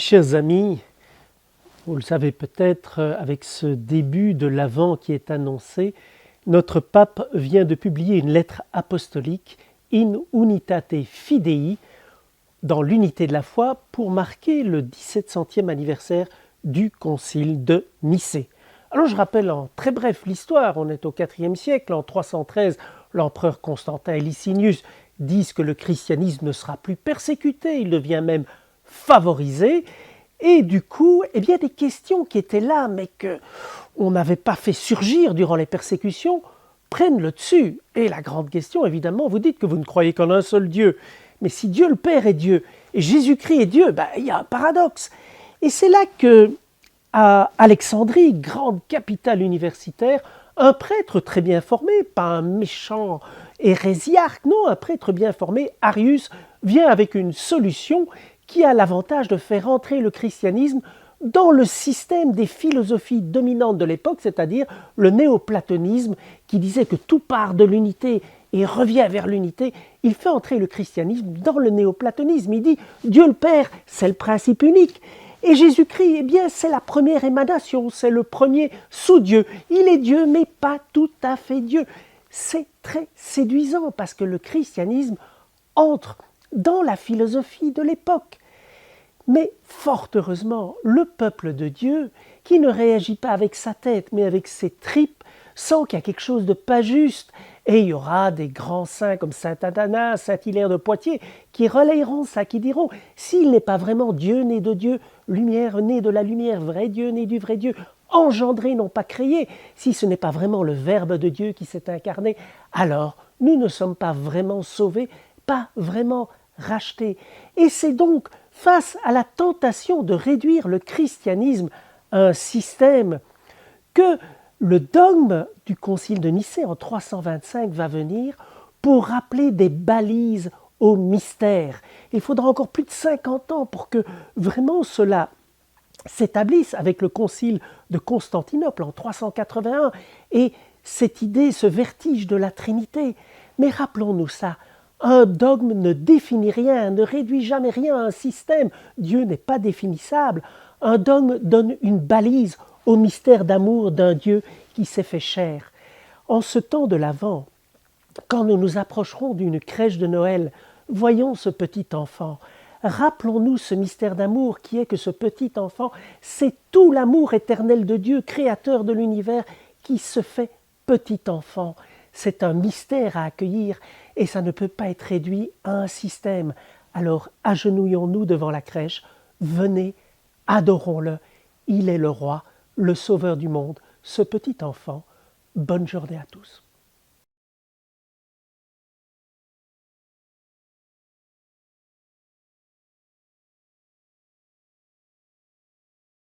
Chers amis, vous le savez peut-être, avec ce début de l'Avent qui est annoncé, notre pape vient de publier une lettre apostolique In Unitate Fidei, dans l'unité de la foi, pour marquer le 1700e anniversaire du concile de Nicée. Alors je rappelle en très bref l'histoire. On est au IVe siècle, en 313, l'empereur Constantin et Licinius disent que le christianisme ne sera plus persécuté, il devient même favorisé. Et du coup, eh bien, des questions qui étaient là, mais qu'on n'avait pas fait surgir durant les persécutions, prennent le dessus. Et la grande question, évidemment, vous dites que vous ne croyez qu'en un seul Dieu. Mais si Dieu le Père est Dieu et Jésus-Christ est Dieu, il y a un paradoxe. Et c'est là que, à Alexandrie, grande capitale universitaire, un prêtre très bien formé, pas un méchant hérésiarque, non, un prêtre bien formé, Arius, vient avec une solution qui a l'avantage de faire entrer le christianisme dans le système des philosophies dominantes de l'époque, c'est-à-dire le néoplatonisme qui disait que tout part de l'unité et revient vers l'unité. Il fait entrer le christianisme dans le néoplatonisme. Il dit Dieu le Père, c'est le principe unique. Et Jésus-Christ, eh bien, c'est la première émanation, c'est le premier sous-Dieu. Il est Dieu, mais pas tout à fait Dieu. C'est très séduisant parce que le christianisme entre dans la philosophie de l'époque. Mais fort heureusement, le peuple de Dieu, qui ne réagit pas avec sa tête, mais avec ses tripes, sent qu'il y a quelque chose de pas juste. Et il y aura des grands saints comme saint Athanas, saint Hilaire de Poitiers, qui relayeront ça, qui diront « S'il n'est pas vraiment Dieu né de Dieu, lumière née de la lumière, vrai Dieu né du vrai Dieu, engendré, non pas créé, si ce n'est pas vraiment le Verbe de Dieu qui s'est incarné, alors nous ne sommes pas vraiment sauvés, pas vraiment rachetés. » Et c'est donc face à la tentation de réduire le christianisme à un système que le dogme du concile de Nicée en 325 va venir pour rappeler des balises au mystère. Il faudra encore plus de 50 ans pour que vraiment cela s'établisse avec le concile de Constantinople en 381 et cette idée, ce vertige de la Trinité. Mais rappelons-nous ça, un dogme ne définit rien, ne réduit jamais rien à un système. Dieu n'est pas définissable. Un dogme donne une balise au mystère d'amour d'un Dieu qui s'est fait chair. En ce temps de l'Avent, quand nous nous approcherons d'une crèche de Noël, voyons ce petit enfant. Rappelons-nous ce mystère d'amour qui est que ce petit enfant, c'est tout l'amour éternel de Dieu, créateur de l'univers, qui se fait petit enfant. C'est un mystère à accueillir et ça ne peut pas être réduit à un système. Alors agenouillons-nous devant la crèche, venez, adorons-le. Il est le roi, le sauveur du monde, ce petit enfant. Bonne journée à tous.